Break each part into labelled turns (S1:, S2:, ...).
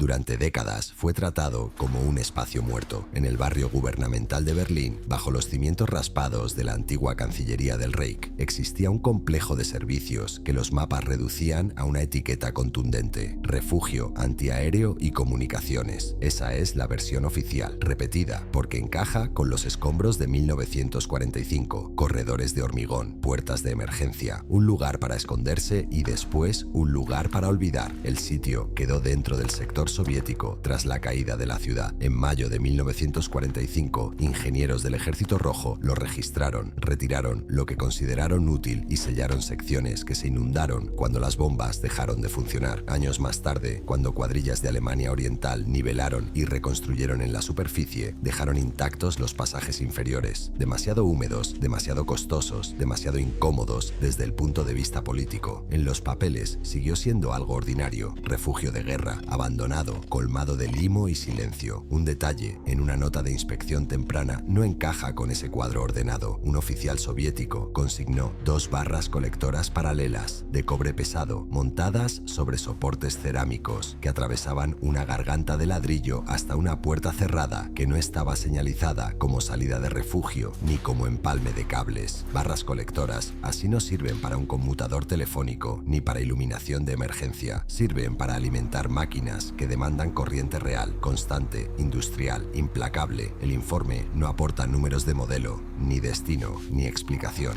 S1: Durante décadas fue tratado como un espacio muerto. En el barrio gubernamental de Berlín, bajo los cimientos raspados de la antigua Cancillería del Reich, existía un complejo de servicios que los mapas reducían a una etiqueta contundente: refugio antiaéreo y comunicaciones. Esa es la versión oficial, repetida porque encaja con los escombros de 1945, corredores de hormigón, puertas de emergencia, un lugar para esconderse y después un lugar para olvidar. El sitio quedó dentro del sector soviético tras la caída de la ciudad. En mayo de 1945, ingenieros del Ejército Rojo lo registraron, retiraron lo que consideraron útil y sellaron secciones que se inundaron cuando las bombas dejaron de funcionar. Años más tarde, cuando cuadrillas de Alemania Oriental nivelaron y reconstruyeron en la superficie, dejaron intactos los pasajes inferiores, demasiado húmedos, demasiado costosos, demasiado incómodos desde el punto de vista político. En los papeles siguió siendo algo ordinario: refugio de guerra, abandonado, colmado de limo y silencio. Un detalle en una nota de inspección temprana no encaja con ese cuadro ordenado. Un oficial soviético consignó 2 barras colectoras paralelas de cobre pesado, montadas sobre soportes cerámicos, que atravesaban una garganta de ladrillo hasta una puerta cerrada que no estaba señalizada como salida de refugio ni como empalme de cables. Barras colectoras así no sirven para un conmutador telefónico ni para iluminación de emergencia. Sirven para alimentar máquinas que demandan corriente real, constante, industrial, implacable. El informe no aporta números de modelo, ni destino, ni explicación.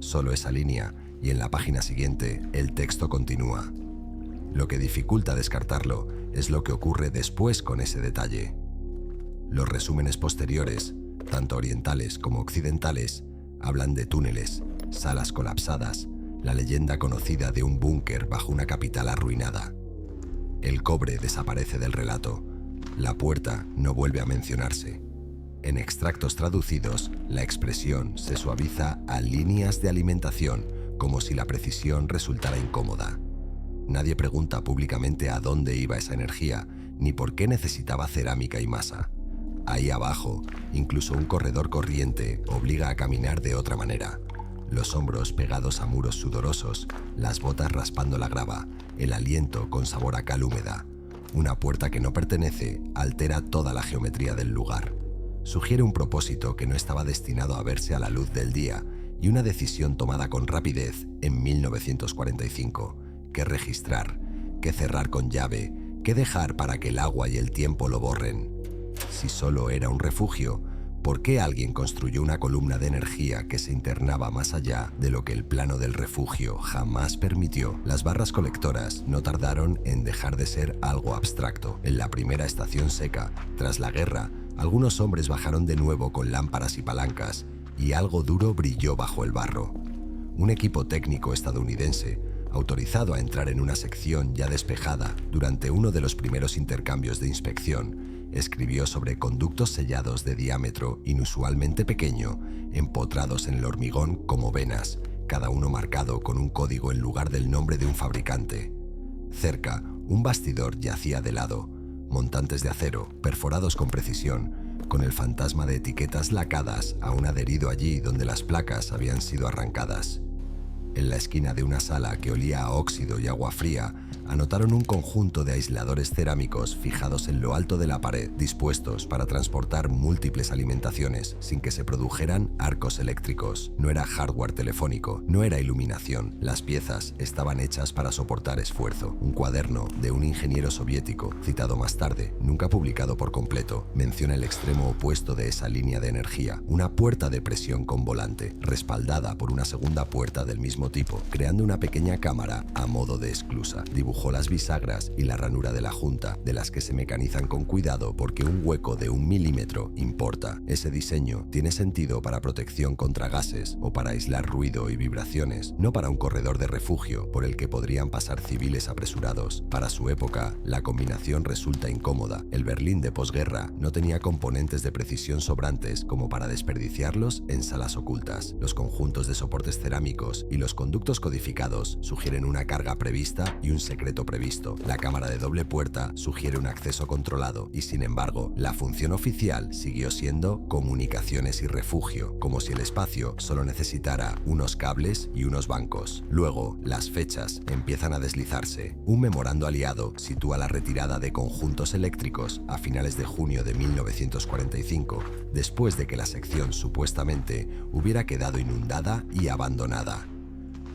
S1: Solo esa línea, y en la página siguiente el texto continúa. Lo que dificulta descartarlo es lo que ocurre después con ese detalle. Los resúmenes posteriores, tanto orientales como occidentales, hablan de túneles, salas colapsadas, la leyenda conocida de un búnker bajo una capital arruinada. El cobre desaparece del relato. La puerta no vuelve a mencionarse. En extractos traducidos, la expresión se suaviza a líneas de alimentación, como si la precisión resultara incómoda. Nadie pregunta públicamente a dónde iba esa energía, ni por qué necesitaba cerámica y masa. Ahí abajo, incluso un corredor corriente obliga a caminar de otra manera. Los hombros pegados a muros sudorosos, las botas raspando la grava, el aliento con sabor a cal húmeda. Una puerta que no pertenece altera toda la geometría del lugar. Sugiere un propósito que no estaba destinado a verse a la luz del día y una decisión tomada con rapidez en 1945. ¿Qué registrar? ¿Qué cerrar con llave? ¿Qué dejar para que el agua y el tiempo lo borren? Si solo era un refugio, ¿por qué alguien construyó una columna de energía que se internaba más allá de lo que el plano del refugio jamás permitió? Las barras colectoras no tardaron en dejar de ser algo abstracto. En la primera estación seca, tras la guerra, algunos hombres bajaron de nuevo con lámparas y palancas, y algo duro brilló bajo el barro. Un equipo técnico estadounidense, autorizado a entrar en una sección ya despejada durante uno de los primeros intercambios de inspección, escribió sobre conductos sellados de diámetro inusualmente pequeño, empotrados en el hormigón como venas, cada uno marcado con un código en lugar del nombre de un fabricante. Cerca, un bastidor yacía de lado, montantes de acero, perforados con precisión, con el fantasma de etiquetas lacadas aún adherido allí donde las placas habían sido arrancadas. En la esquina de una sala que olía a óxido y agua fría, anotaron un conjunto de aisladores cerámicos fijados en lo alto de la pared, dispuestos para transportar múltiples alimentaciones sin que se produjeran arcos eléctricos. No era hardware telefónico, no era iluminación. Las piezas estaban hechas para soportar esfuerzo. Un cuaderno de un ingeniero soviético, citado más tarde, nunca publicado por completo, menciona el extremo opuesto de esa línea de energía: una puerta de presión con volante, respaldada por una segunda puerta del mismo tipo, creando una pequeña cámara a modo de esclusa. Dibujó las bisagras y la ranura de la junta, de las que se mecanizan con cuidado porque un hueco de 1 milímetro importa. Ese diseño tiene sentido para protección contra gases o para aislar ruido y vibraciones, no para un corredor de refugio por el que podrían pasar civiles apresurados. Para su época, la combinación resulta incómoda. El Berlín de posguerra no tenía componentes de precisión sobrantes como para desperdiciarlos en salas ocultas. Los conjuntos de soportes cerámicos y los Los conductos codificados sugieren una carga prevista y un secreto previsto. La cámara de doble puerta sugiere un acceso controlado y, sin embargo, la función oficial siguió siendo comunicaciones y refugio, como si el espacio solo necesitara unos cables y unos bancos. Luego, las fechas empiezan a deslizarse. Un memorando aliado sitúa la retirada de conjuntos eléctricos a finales de junio de 1945, después de que la sección supuestamente hubiera quedado inundada y abandonada.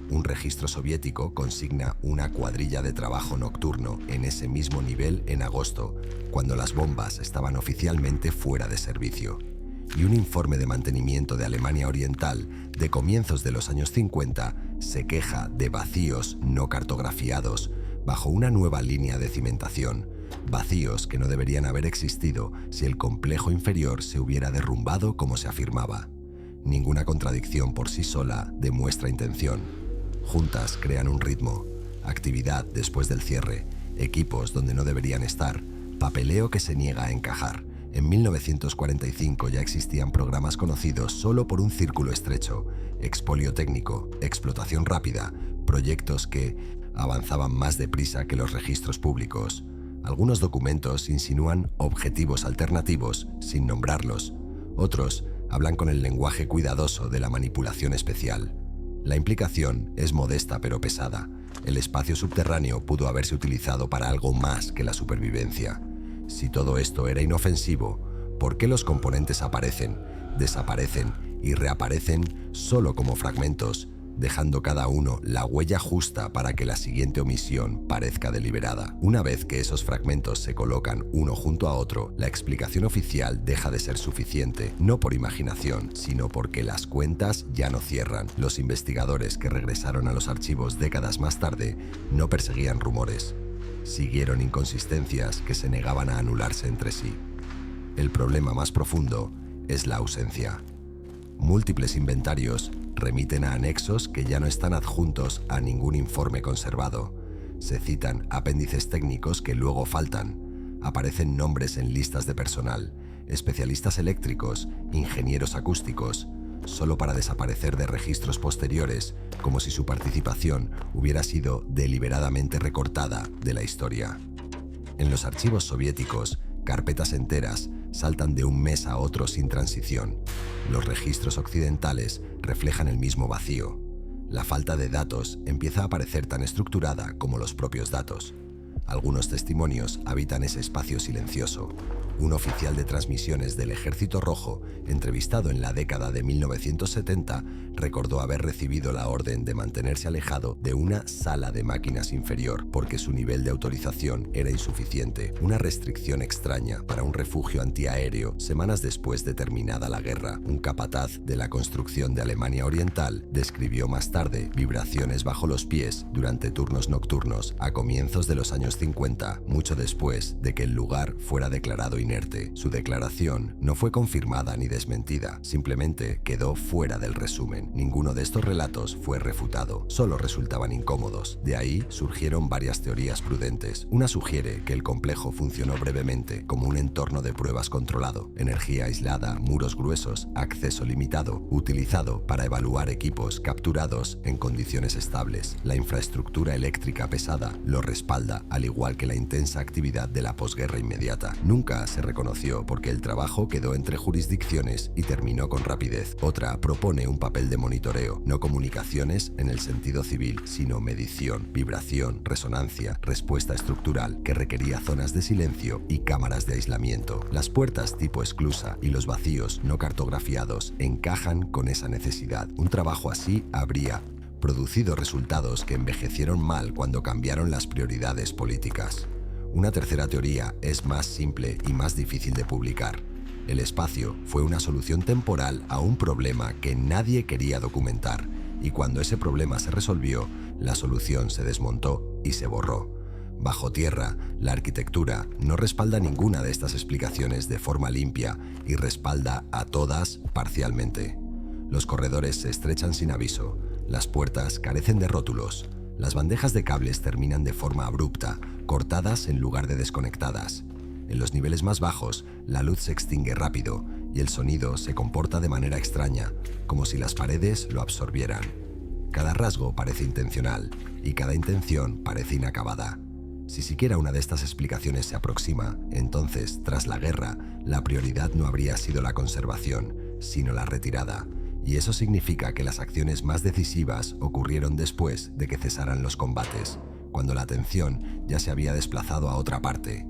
S1: Un registro soviético consigna una cuadrilla de trabajo nocturno en ese mismo nivel en agosto, cuando las bombas estaban oficialmente fuera de servicio. Y un informe de mantenimiento de Alemania Oriental de comienzos de los años 50 se queja de vacíos no cartografiados bajo una nueva línea de cimentación, vacíos que no deberían haber existido si el complejo inferior se hubiera derrumbado como se afirmaba. Ninguna contradicción por sí sola demuestra intención. Juntas crean un ritmo, actividad después del cierre, equipos donde no deberían estar, papeleo que se niega a encajar. En 1945 ya existían programas conocidos solo por un círculo estrecho, expolio técnico, explotación rápida, proyectos que avanzaban más deprisa que los registros públicos. Algunos documentos insinúan objetivos alternativos sin nombrarlos. Otros hablan con el lenguaje cuidadoso de la manipulación especial. La implicación es modesta pero pesada. El espacio subterráneo pudo haberse utilizado para algo más que la supervivencia. Si todo esto era inofensivo, ¿por qué los componentes aparecen, desaparecen y reaparecen solo como fragmentos, dejando cada uno la huella justa para que la siguiente omisión parezca deliberada? Una vez que esos fragmentos se colocan uno junto a otro, la explicación oficial deja de ser suficiente, no por imaginación, sino porque las cuentas ya no cierran. Los investigadores que regresaron a los archivos décadas más tarde no perseguían rumores. Siguieron inconsistencias que se negaban a anularse entre sí. El problema más profundo es la ausencia. Múltiples inventarios remiten a anexos que ya no están adjuntos a ningún informe conservado. Se citan apéndices técnicos que luego faltan. Aparecen nombres en listas de personal, especialistas eléctricos, ingenieros acústicos, solo para desaparecer de registros posteriores, como si su participación hubiera sido deliberadamente recortada de la historia. En los archivos soviéticos, carpetas enteras saltan de un mes a otro sin transición. Los registros occidentales reflejan el mismo vacío. La falta de datos empieza a parecer tan estructurada como los propios datos. Algunos testimonios habitan ese espacio silencioso. Un oficial de transmisiones del Ejército Rojo, entrevistado en la década de 1970, recordó haber recibido la orden de mantenerse alejado de una sala de máquinas inferior porque su nivel de autorización era insuficiente, una restricción extraña para un refugio antiaéreo semanas después de terminada la guerra. Un capataz de la construcción de Alemania Oriental describió más tarde vibraciones bajo los pies durante turnos nocturnos a comienzos de los años 50, mucho después de que el lugar fuera declarado inerte. Su declaración no fue confirmada ni desmentida, simplemente quedó fuera del resumen. Ninguno de estos relatos fue refutado, solo resultaban incómodos. De ahí surgieron varias teorías prudentes. Una sugiere que el complejo funcionó brevemente como un entorno de pruebas controlado, energía aislada, muros gruesos, acceso limitado, utilizado para evaluar equipos capturados en condiciones estables. La infraestructura eléctrica pesada lo respalda, al igual que la intensa actividad de la posguerra inmediata. Nunca se reconoció porque el trabajo quedó entre jurisdicciones y terminó con rapidez. Otra propone un papel de monitoreo, no comunicaciones en el sentido civil, sino medición, vibración, resonancia, respuesta estructural, que requería zonas de silencio y cámaras de aislamiento. Las puertas tipo esclusa y los vacíos no cartografiados encajan con esa necesidad. Un trabajo así habría producido resultados que envejecieron mal cuando cambiaron las prioridades políticas. Una tercera teoría es más simple y más difícil de publicar. El espacio fue una solución temporal a un problema que nadie quería documentar, y cuando ese problema se resolvió, la solución se desmontó y se borró. Bajo tierra, la arquitectura no respalda ninguna de estas explicaciones de forma limpia y respalda a todas parcialmente. Los corredores se estrechan sin aviso, las puertas carecen de rótulos, las bandejas de cables terminan de forma abrupta, cortadas en lugar de desconectadas. En los niveles más bajos, la luz se extingue rápido y el sonido se comporta de manera extraña, como si las paredes lo absorbieran. Cada rasgo parece intencional y cada intención parece inacabada. Si siquiera una de estas explicaciones se aproxima, entonces, tras la guerra, la prioridad no habría sido la conservación, sino la retirada. Y eso significa que las acciones más decisivas ocurrieron después de que cesaran los combates, cuando la atención ya se había desplazado a otra parte.